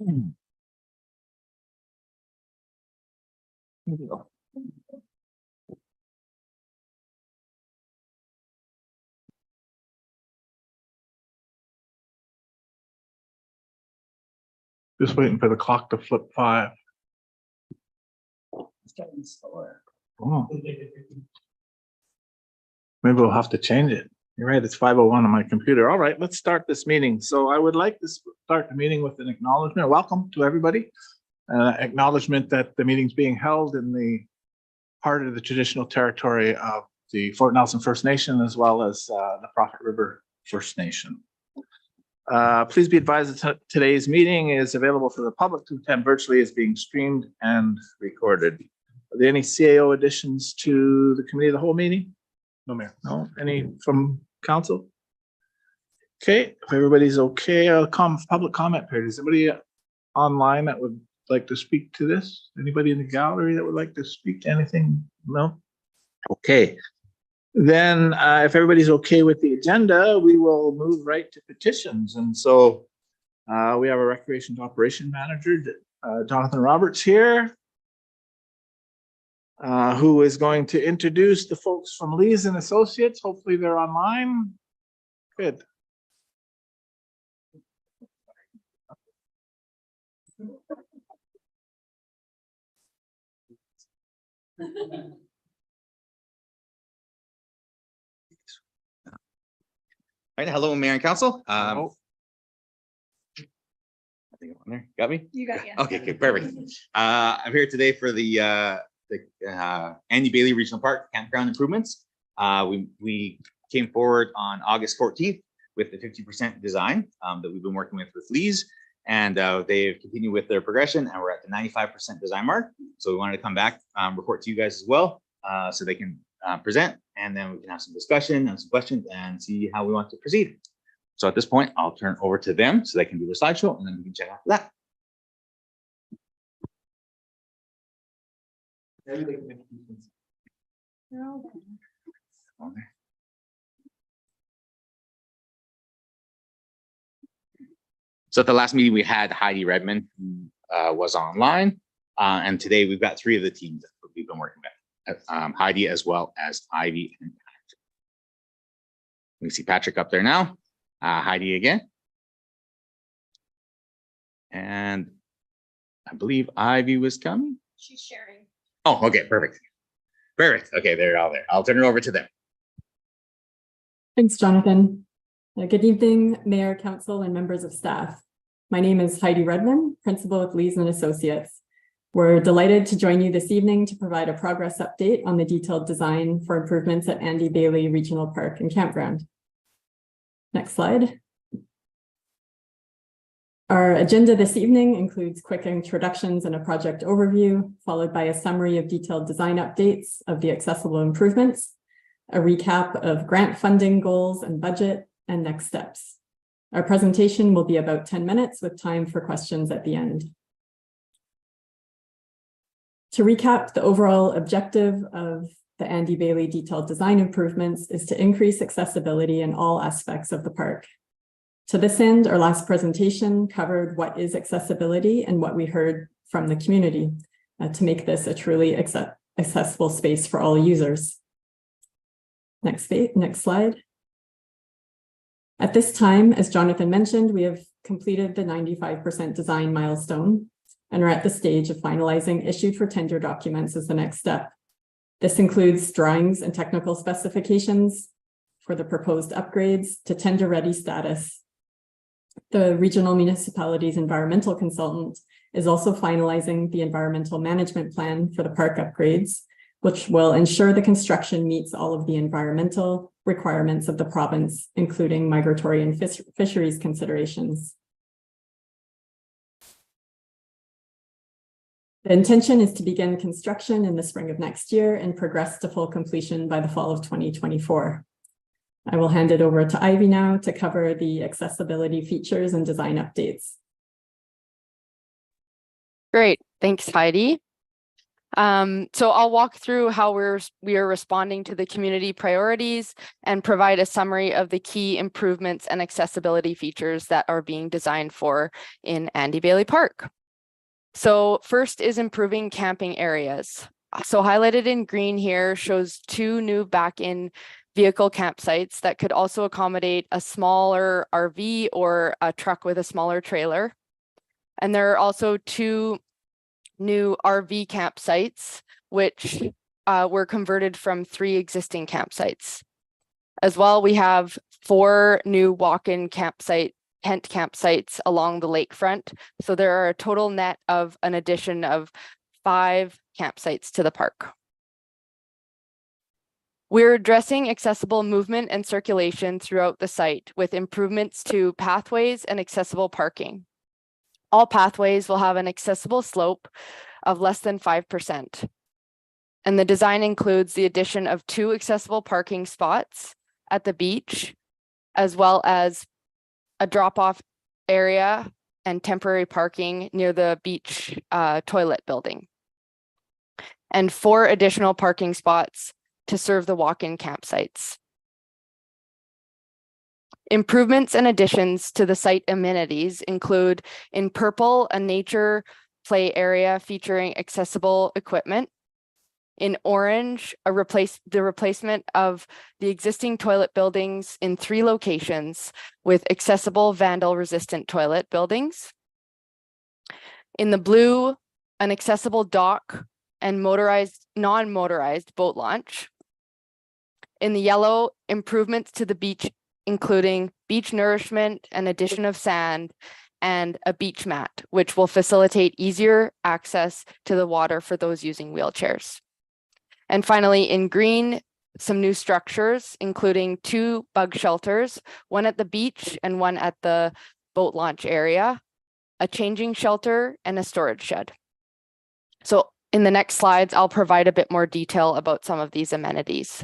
Here we go. Just waiting for the clock to flip 5. It's getting slower. Oh, maybe we'll have to change it. You're right, it's 5:01 on my computer. All right, let's start this meeting. So I would like to start the meeting with an acknowledgement. Welcome to everybody. Acknowledgement that the meeting's being held in the heart of the traditional territory of the Fort Nelson First Nation, as well as the Prophet River First Nation. Please be advised that today's meeting is available for the public to attend virtually, is being streamed and recorded. Are there any CAO additions to the committee of the whole meeting? No, Mayor. No? Any from council? Okay, if everybody's okay, I'll come public comment period. Is anybody online that would like to speak to this? Anybody in the gallery that would like to speak to anything? No? Okay. Then if everybody's okay with the agenda, we will move right to petitions. And so we have a Recreation Operation Manager, Jonathan Roberts here, who is going to introduce the folks from Lees and Associates. Hopefully they're online. Good. All right, hello, Mayor and Council. Hello. I think I'm on there. Got me? You got, yeah. Okay, good, perfect. I'm here today for the Andy Bailey Regional Park campground improvements. We came forward on August 14th with the 50% design that we've been working with Lees, and they've continued with their progression, and we're at the 95% design mark. So we wanted to come back, report to you guys as well, so they can present, and then we can have some discussion and some questions and see how we want to proceed. So at this point, I'll turn it over to them so they can do the slideshow, and then we can check after that. So at the last meeting, we had Heidi Redmond, who was online, and today we've got 3 of the teams that we've been working with. Heidi, as well as Ivy and Patrick. We see Patrick up there now. Heidi again. And I believe Ivy was coming. She's sharing. Oh, okay, perfect. Perfect. Okay, they're all there. I'll turn it over to them. Thanks, Jonathan. Good evening, Mayor, Council, and members of staff. My name is Heidi Redmond, Principal with Lees and Associates. We're delighted to join you this evening to provide a progress update on the detailed design for improvements at Andy Bailey Regional Park and Campground. Next slide. Our agenda this evening includes quick introductions and a project overview, followed by a summary of detailed design updates of the accessible improvements, a recap of grant funding goals and budget, and next steps. Our presentation will be about 10 minutes with time for questions at the end. To recap, the overall objective of the Andy Bailey detailed design improvements is to increase accessibility in all aspects of the park. To this end, our last presentation covered what is accessibility and what we heard from the community to make this a truly accessible space for all users. Next slide. At this time, as Jonathan mentioned, we have completed the 95% design milestone and are at the stage of finalizing issued for tender documents as the next step. This includes drawings and technical specifications for the proposed upgrades to tender-ready status. The regional municipality's environmental consultant is also finalizing the environmental management plan for the park upgrades, which will ensure the construction meets all of the environmental requirements of the province, including migratory and fisheries considerations. The intention is to begin construction in the spring of next year and progress to full completion by the fall of 2024. I will hand it over to Ivy now to cover the accessibility features and design updates. Great, thanks, Heidi. So I'll walk through how we are responding to the community priorities and provide a summary of the key improvements and accessibility features that are being designed for in Andy Bailey Park. So first is improving camping areas. So highlighted in green here shows 2 new back-in vehicle campsites that could also accommodate a smaller RV or a truck with a smaller trailer. And there are also 2 new RV campsites, which were converted from 3 existing campsites. As well, we have 4 new walk-in tent campsites along the lakefront. So there are a total net of an addition of 5 campsites to the park. We're addressing accessible movement and circulation throughout the site with improvements to pathways and accessible parking. All pathways will have an accessible slope of less than 5%. And the design includes the addition of 2 accessible parking spots at the beach, as well as a drop-off area and temporary parking near the beach toilet building. And 4 additional parking spots to serve the walk-in campsites. Improvements and additions to the site amenities include in purple, a nature play area featuring accessible equipment. In orange, the replacement of the existing toilet buildings in 3 locations with accessible vandal-resistant toilet buildings. In the blue, an accessible dock and non-motorized boat launch. In the yellow, improvements to the beach, including beach nourishment and addition of sand and a beach mat, which will facilitate easier access to the water for those using wheelchairs. And finally, in green, some new structures, including 2 bug shelters, one at the beach and one at the boat launch area, a changing shelter, and a storage shed. So in the next slides, I'll provide a bit more detail about some of these amenities.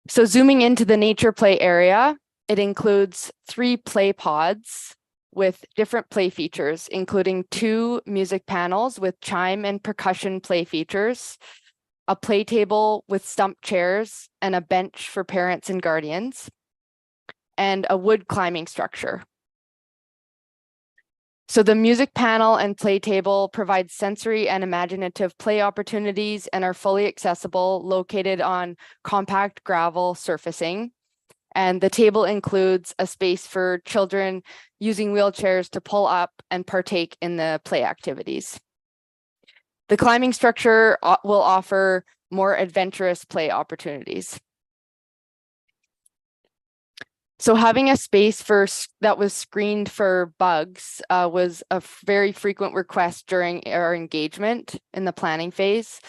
So zooming into the nature play area, it includes 3 play pods with different play features, including 2 music panels with chime and percussion play features, a play table with stump chairs and a bench for parents and guardians, and a wood climbing structure. So the music panel and play table provide sensory and imaginative play opportunities and are fully accessible, located on compact gravel surfacing. And the table includes a space for children using wheelchairs to pull up and partake in the play activities. The climbing structure will offer more adventurous play opportunities. So having a space that was screened for bugs was a very frequent request during our engagement in the planning phase.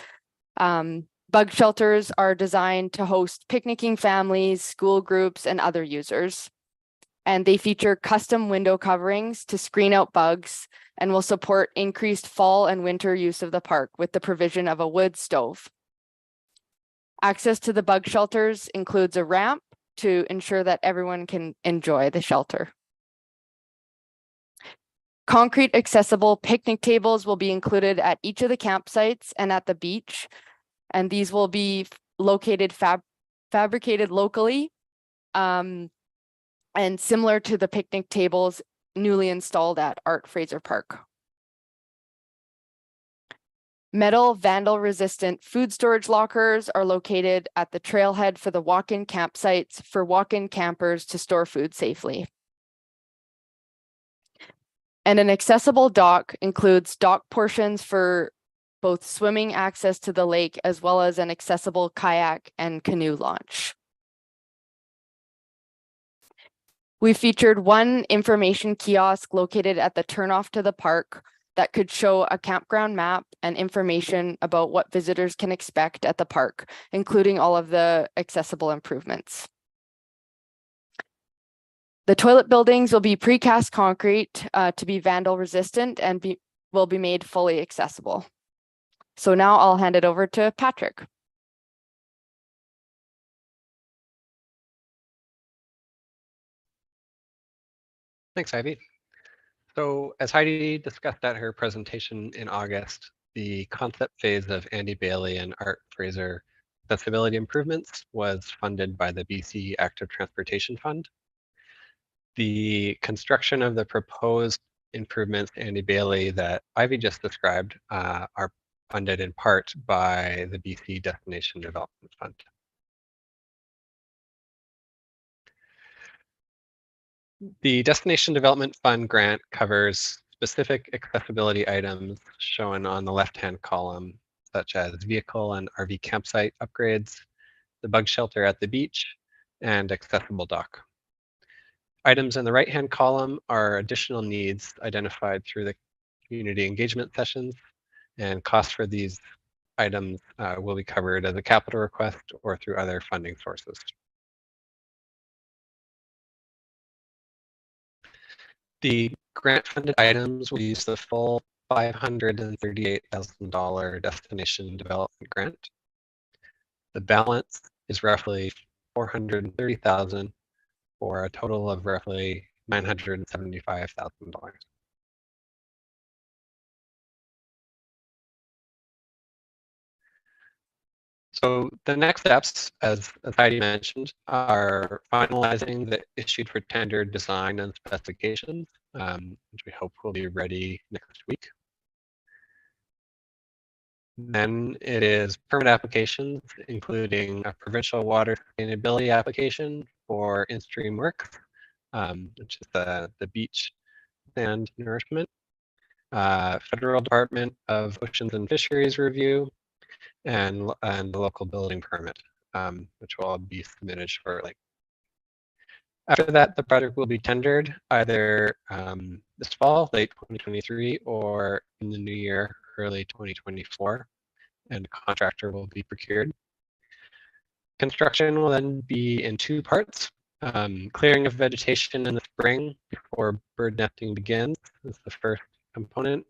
Bug shelters are designed to host picnicking families, school groups, and other users. And they feature custom window coverings to screen out bugs and will support increased fall and winter use of the park with the provision of a wood stove. Access to the bug shelters includes a ramp to ensure that everyone can enjoy the shelter. Concrete accessible picnic tables will be included at each of the campsites and at the beach. And these will be located fabricated locally and similar to the picnic tables newly installed at Art Fraser Park. Metal vandal-resistant food storage lockers are located at the trailhead for the walk-in campsites for walk-in campers to store food safely. And an accessible dock includes dock portions for both swimming access to the lake as well as an accessible kayak and canoe launch. We featured 1 information kiosk located at the turnoff to the park that could show a campground map and information about what visitors can expect at the park, including all of the accessible improvements. The toilet buildings will be precast concrete to be vandal resistant and will be made fully accessible. So now I'll hand it over to Patrick. Thanks, Ivy. So as Heidi discussed at her presentation in August, the concept phase of Andy Bailey and Art Fraser accessibility improvements was funded by the BC Active Transportation Fund. The construction of the proposed improvements to Andy Bailey that Ivy just described are funded in part by the BC Destination Development Fund. The Destination Development Fund grant covers specific accessibility items shown on the left-hand column, such as vehicle and RV campsite upgrades, the bug shelter at the beach, and accessible dock. Items in the right-hand column are additional needs identified through the community engagement sessions, and costs for these items will be covered as a capital request or through other funding sources. The grant-funded items will use the full $538,000 destination development grant. The balance is roughly $430,000 for a total of roughly $975,000. So the next steps, as Heidi mentioned, are finalizing the issued for tender design and specifications, which we hope will be ready next week. Then it is permit applications, including a provincial water sustainability application for in-stream works, which is the beach sand nourishment, Federal Department of Oceans and Fisheries review, and the local building permit, which will all be submitted shortly. After that, the project will be tendered either this fall, late 2023, or in the new year, early 2024, and a contractor will be procured. Construction will then be in two parts. Clearing of vegetation in the spring before bird nesting begins is the first component,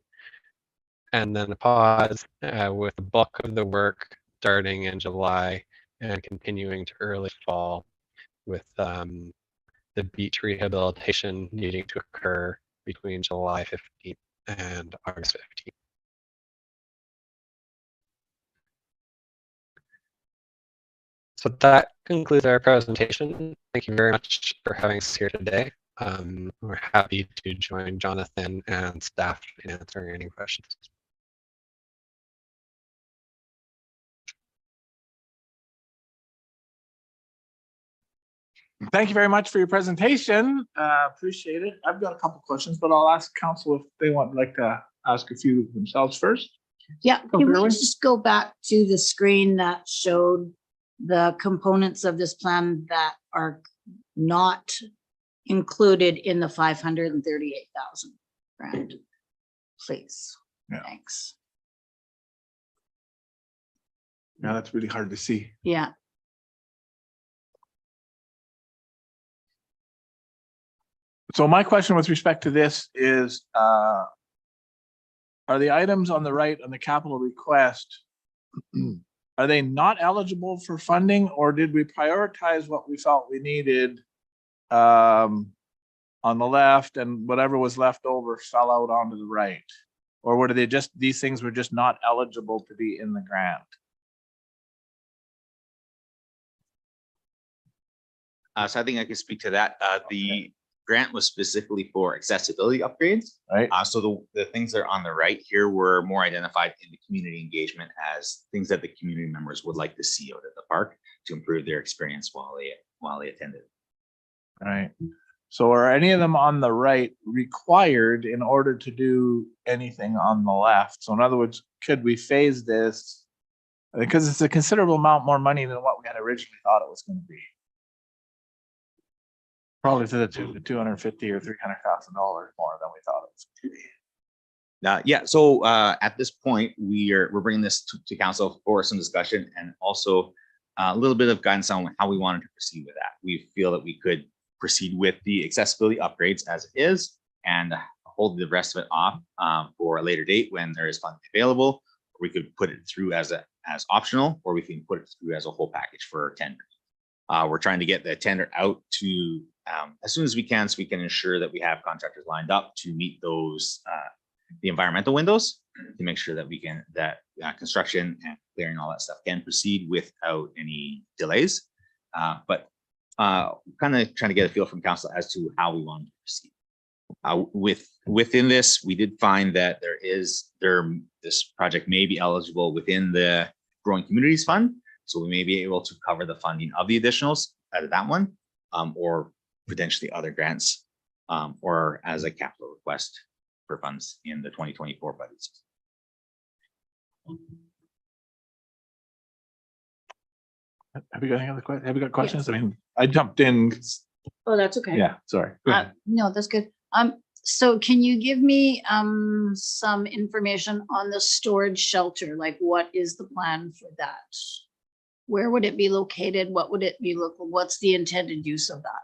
and then a pause with the bulk of the work starting in July and continuing to early fall, with the beach rehabilitation needing to occur between July 15th and August 15th. So that concludes our presentation. Thank you very much for having us here today. We're happy to join Jonathan and staff in answering any questions. Thank you very much for your presentation. Appreciate it. I've got a couple questions, but I'll ask council if they would like to ask a few themselves first. Yeah, Go can we Fairway. just go back to the screen that showed the components of this plan that are not included in the 538,000 grant, please? Yeah. Thanks. Yeah, that's really hard to see. Yeah, So my question with respect to this is, are the items on the right on the capital request, are they not eligible for funding, or did we prioritize what we felt we needed on the left, and whatever was left over fell out onto the right? Or were they just, these things were just not eligible to be in the grant? So I think I can speak to that. The grant was specifically for accessibility upgrades. Right? So the things that are on the right here were more identified in the community engagement as things that the community members would like to see out at the park to improve their experience while they attended. Right. So are any of them on the right required in order to do anything on the left? So in other words, could we phase this? Because it's a considerable amount more money than what we had originally thought it was going to be. Probably to the $250,000 or $300,000 more than we thought it was going to be. Yeah, so at this point, we're bringing this to council for some discussion and also a little bit of guidance on how we wanted to proceed with that. We feel that we could proceed with the accessibility upgrades as it is and hold the rest of it off for a later date when there is funding available. We could put it through as optional, or we can put it through as a whole package for tender. We're trying to get the tender out to as soon as we can, so we can ensure that we have contractors lined up to meet those the environmental windows to make sure that we can construction and clearing all that stuff can proceed without any delays. But kind of trying to get a feel from council as to how we want to proceed. Within this, we did find that this project may be eligible within the Growing Communities Fund, so we may be able to cover the funding of the additionals out of that one, or potentially other grants, or as a capital request for funds in the 2024 budgets. Have you got any other questions? Have you got questions? I mean, I jumped in. Oh, that's okay. Yeah, sorry. Go ahead. No, that's good. So can you give me, some information on the storage shelter? Like, what is the plan for that? Where would it be located? What would it be what's the intended use of that?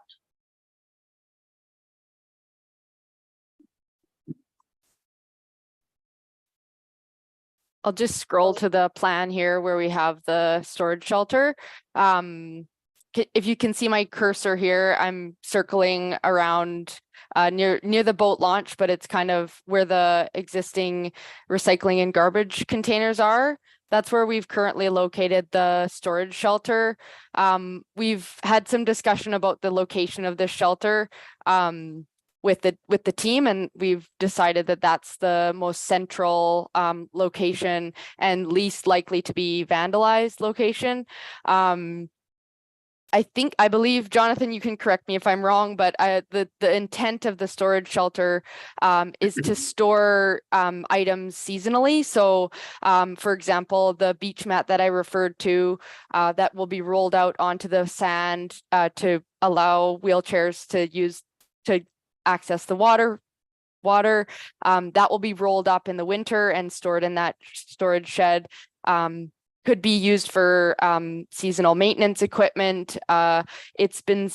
I'll just scroll to the plan here where we have the storage shelter. If you can see my cursor here, I'm circling around near the boat launch, but it's kind of where the existing recycling and garbage containers are. That's where we've currently located the storage shelter. We've had some discussion about the location of this shelter with the team, and we've decided that that's the most central location and least likely to be vandalized location. I believe, Jonathan, you can correct me if I'm wrong, but the intent of the storage shelter is to store items seasonally. So, for example, the beach mat that I referred to that will be rolled out onto the sand to allow wheelchairs to access the water that will be rolled up in the winter and stored in that storage shed. Could be used for seasonal maintenance equipment. It's been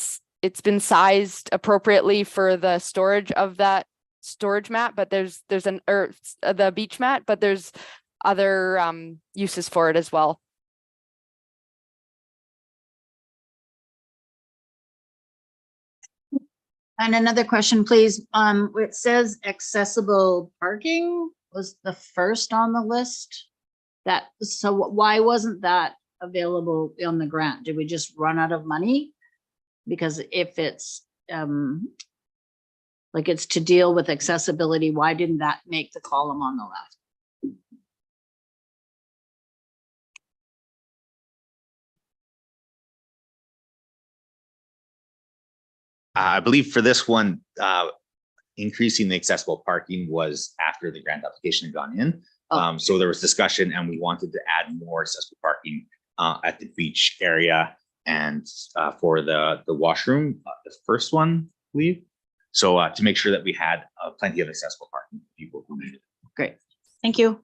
sized appropriately for the storage of that storage mat, but there's the beach mat, but there's other uses for it as well. And another question, please. Where it says accessible parking was the first on the list. So why wasn't that available on the grant? Did we just run out of money? Because if it's like it's to deal with accessibility, why didn't that make the column on the left? I believe for this one, increasing the accessible parking was after the grant application had gone in. So there was discussion and we wanted to add more accessible parking at the beach area and for the washroom, the first one, I believe. So to make sure that we had plenty of accessible parking for people who needed it. Great, thank you.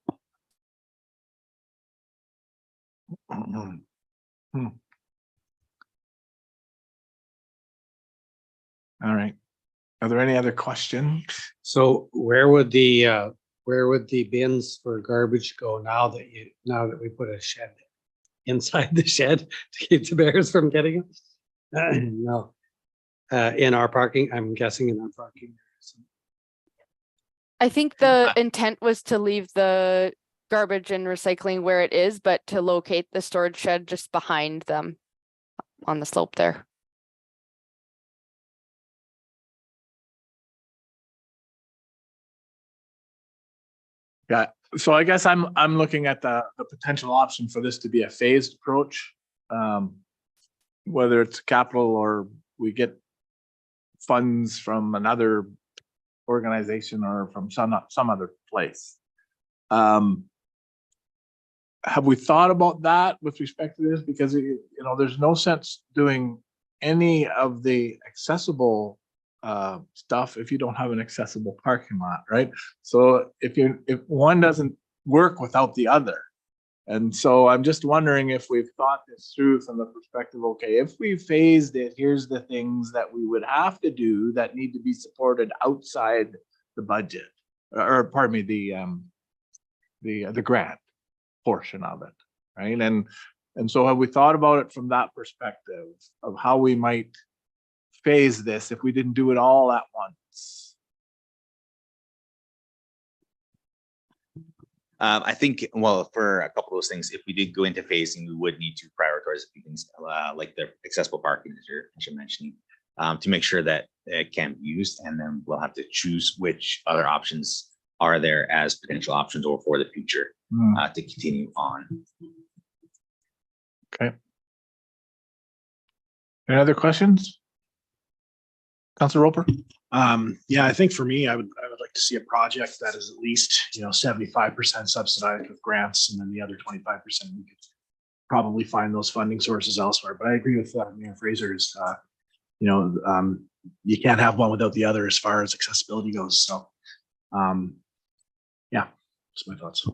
All right. Are there any other questions? So where would the bins for garbage go now that we put a shed inside the shed to keep the bears from getting it? No, in our parking, I'm guessing in our parking. I think the intent was to leave the garbage and recycling where it is, but to locate the storage shed just behind them on the slope there. Yeah, so I guess I'm looking at the potential option for this to be a phased approach. Whether it's capital or we get funds from another organization or from some other place. Have we thought about that with respect to this? Because there's no sense doing any of the accessible stuff if you don't have an accessible parking lot, right? So if one doesn't work without the other. And so I'm just wondering if we've thought this through from the perspective, okay, if we phased it, here's the things that we would have to do that need to be supported outside the budget, or pardon me, the grant portion of it, right? And so have we thought about it from that perspective of how we might phase this if we didn't do it all at once? I think, well, for a couple of those things, if we did go into phasing, we would need to prioritize a few things, like the accessible parking that you're mentioning, to make sure that it can be used, and then we'll have to choose which other options are there as potential options or for the future to continue on. Okay. Any other questions? Councilor Roper? Yeah, I think for me, I would like to see a project that is at least, 75% subsidized with grants, and then the other 25% we could probably find those funding sources elsewhere. But I agree with Mayor Fraser's, you can't have one without the other as far as accessibility goes. So, yeah, that's my thoughts.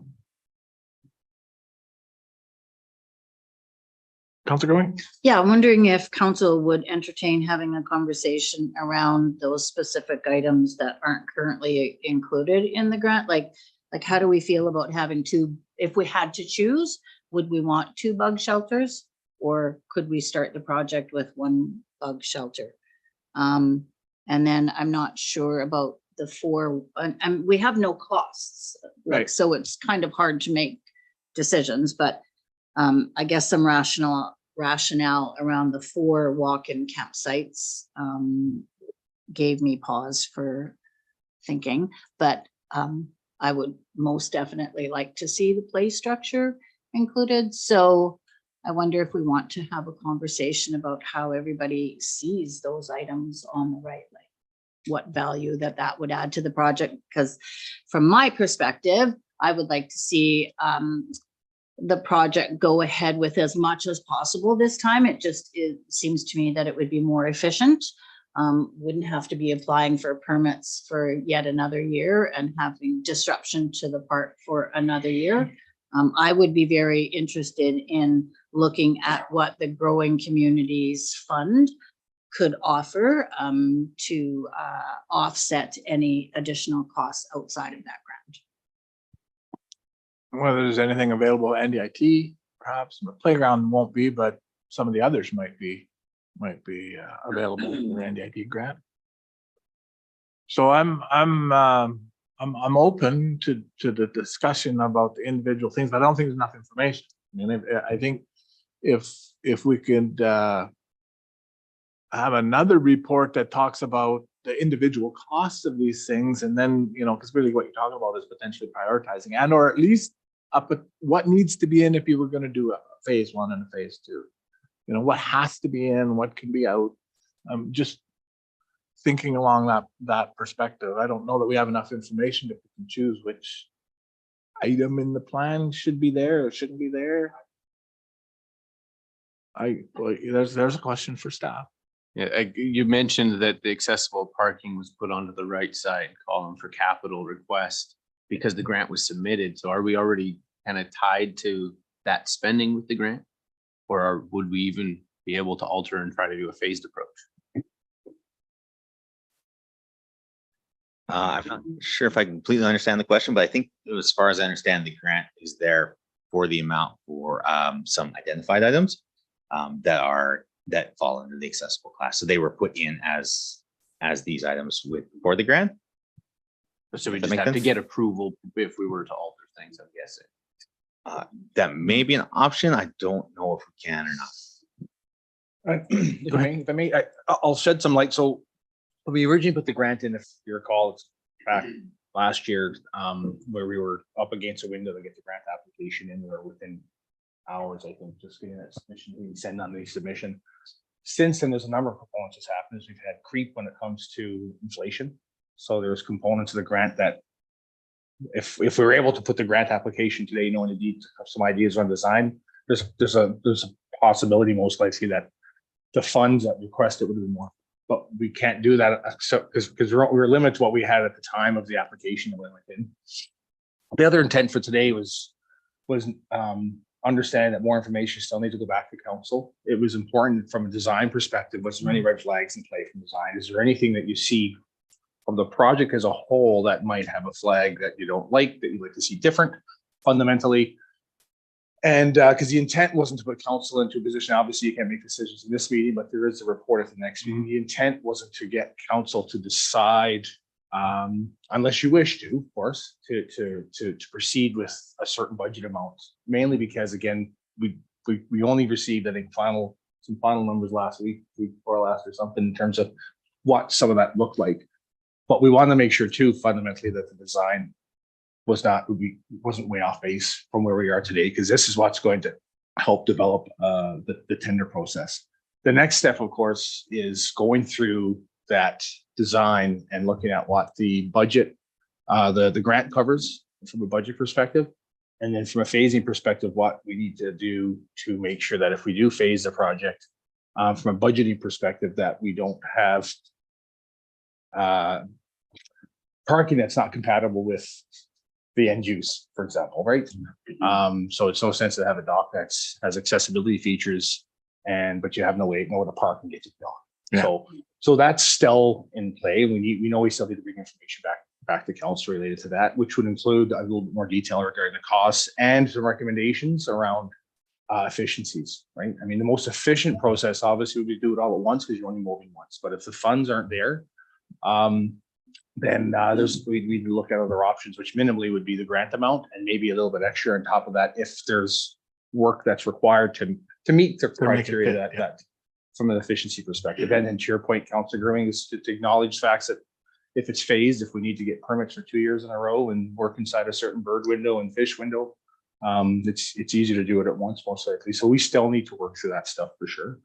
Councilor Going? Yeah, I'm wondering if council would entertain having a conversation around those specific items that aren't currently included in the grant. Like how do we feel about having two, if we had to choose, would we want 2 bug shelters? Or could we start the project with 1 bug shelter? And then I'm not sure about the 4, and we have no costs. Right. So it's kind of hard to make decisions, but I guess some rationale around the 4 walk-in campsites gave me pause for thinking, but I would most definitely like to see the play structure included. So I wonder if we want to have a conversation about how everybody sees those items on the right, like what value that would add to the project. Because from my perspective, I would like to see the project go ahead with as much as possible this time. It seems to me that it would be more efficient. Wouldn't have to be applying for permits for yet another year and having disruption to the park for another year. I would be very interested in looking at what the Growing Communities Fund could offer to offset any additional costs outside of that grant. Whether there's anything available at NDIT, perhaps the playground won't be, but some of the others might be available in the NDIT grant. So I'm open to the discussion about the individual things, but I don't think there's enough information. I mean, I think if we could have another report that talks about the individual costs of these things, and then, because really what you're talking about is potentially prioritizing and or at least up at what needs to be in if you were going to do a phase 1 and a phase 2. What has to be in, what can be out. Just thinking along that perspective. I don't know that we have enough information to choose which item in the plan should be there or shouldn't be there. There's a question for staff. Yeah, you mentioned that the accessible parking was put onto the right side column for capital request because the grant was submitted. So are we already kind of tied to that spending with the grant? Or would we even be able to alter and try to do a phased approach? I'm not sure if I completely understand the question, but I think as far as I understand, the grant is there for the amount for some identified items that fall under the accessible class. So they were put in as these items for the grant. So we Does that just make have to sense? get approval if we were to alter things, I'm guessing. That may be an option. I don't know if we can or not. If I may, I'll shed some light. So when we originally put the grant in, if you recall, it's back last year, where we were up against a window to get the grant application in, or within hours, I think, just getting that submission, we send on the submission. Since then, there's a number of components that's happened. We've had creep when it comes to inflation. So there's components of the grant that if we were able to put the grant application today, knowing indeed have some ideas on design, there's a possibility most likely that the funds that requested would be more, but we can't do that because we're limited to what we had at the time of the application that went in. The other intent for today was understanding that more information still needs to go back to council. It was important from a design perspective. Was there any red flags in play from design? Is there anything that you see from the project as a whole that might have a flag that you don't like, that you'd like to see different fundamentally? And because the intent wasn't to put council into a position, obviously you can't make decisions in this meeting, but there is a report at the next meeting. The intent wasn't to get council to decide, unless you wish to, of course, to proceed with a certain budget amount. Mainly because, again, we only received, I think, some final numbers last week before last or something, in terms of what some of that looked like. But we want to make sure too, fundamentally, that the design wasn't way off base from where we are today, because this is what's going to help develop the tender process. The next step, of course, is going through that design and looking at what the budget, the grant covers from a budget perspective. And then from a phasing perspective, what we need to do to make sure that if we do phase the project, from a budgeting perspective, that we don't have parking that's not compatible with the end use, for example, right? So it's no sense to have a dock that's has accessibility features but you have nowhere to park and get to the dock. Yeah. So that's still in play. We know we still need to bring information back to council related to that, which would include a little bit more detail regarding the costs and some recommendations around efficiencies, right? I mean, the most efficient process obviously would be to do it all at once because you're only moving once. But if the funds aren't there, then we need to look at other options, which minimally would be the grant amount and maybe a little bit extra on top of that if there's work that's required to meet the criteria that from an efficiency perspective. And then to your point, Councilor Grewing, is to acknowledge facts that if it's phased, if we need to get permits for 2 years in a row and work inside a certain bird window and fish window, it's easy to do it at once, most likely. So we still need to work through that stuff for sure.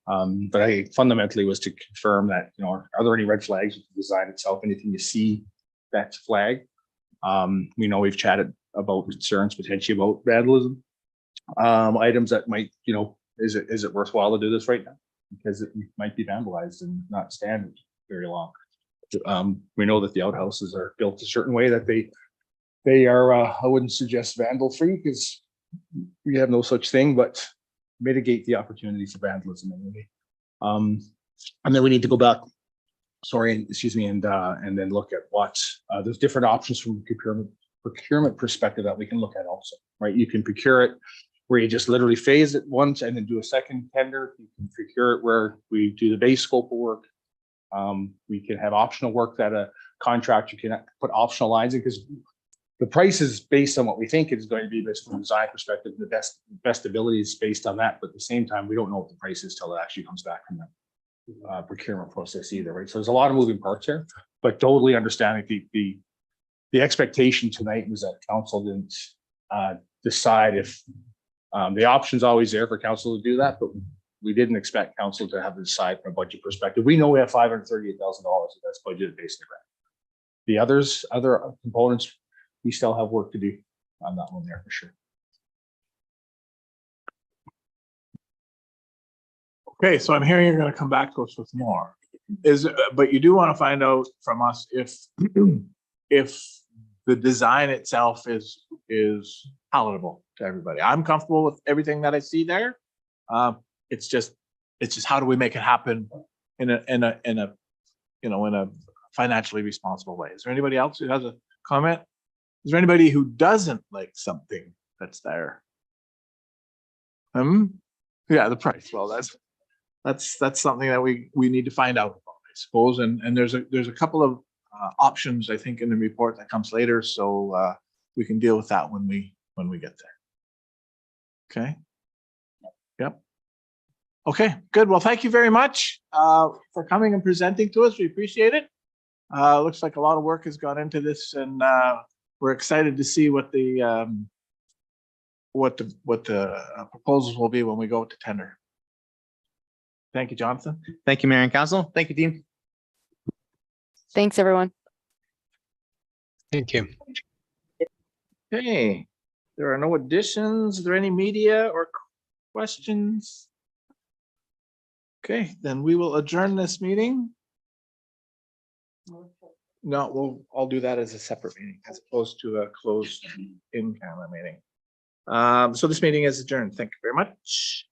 But I fundamentally was to confirm that, are there any red flags with the design itself? Anything you see that's flag? We know we've chatted about concerns potentially about vandalism. Items that might, is it worthwhile to do this right now? Because it might be vandalized and not stand very long. We know that the outhouses are built a certain way that they are, I wouldn't suggest vandal free because we have no such thing, but mitigate the opportunity for vandalism anyway. And then we need to go back, and then look at what there's different options from procurement perspective that we can look at also, right? You can procure it where you just literally phase it once and then do a second tender. You can procure it where we do the base scope of work. We can have optional work that a contractor can put optional lines in, because the price is based on what we think is going to be based from a design perspective. The best ability is based on that, but at the same time, we don't know what the price is till it actually comes back from the procurement process either, right? So there's a lot of moving parts here, but totally understanding the expectation tonight was that council didn't decide if the option's always there for council to do that, but we didn't expect council to have to decide from a budget perspective. We know we have $538,000 that's budgeted based on the grant. The other components, we still have work to do on that one there for sure. Okay, so I'm hearing you're gonna come back to us with more. But you do want to find out from us if the design itself is palatable to everybody. I'm comfortable with everything that I see there. It's just how do we make it happen in a financially responsible way? Is there anybody else who has a comment? Is there anybody who doesn't like something that's there? Yeah, the price. Well, that's something that we need to find out about, I suppose. And there's a couple of options, I think, in the report that comes later, so we can deal with that when we get there. Okay. Yep. Okay, good. Well, thank you very much for coming and presenting to us. We appreciate it. Looks like a lot of work has gone into this, and we're excited to see what the proposals will be when we go to tender. Thank you, Jonathan. Thank you, Mayor and Council. Thank you, team. Thanks, everyone. Thank you. Okay, there are no additions. Are there any media or questions? Okay, then we will adjourn this meeting. No, I'll do that as a separate meeting as opposed to a closed in-camera meeting. So this meeting is adjourned. Thank you very much.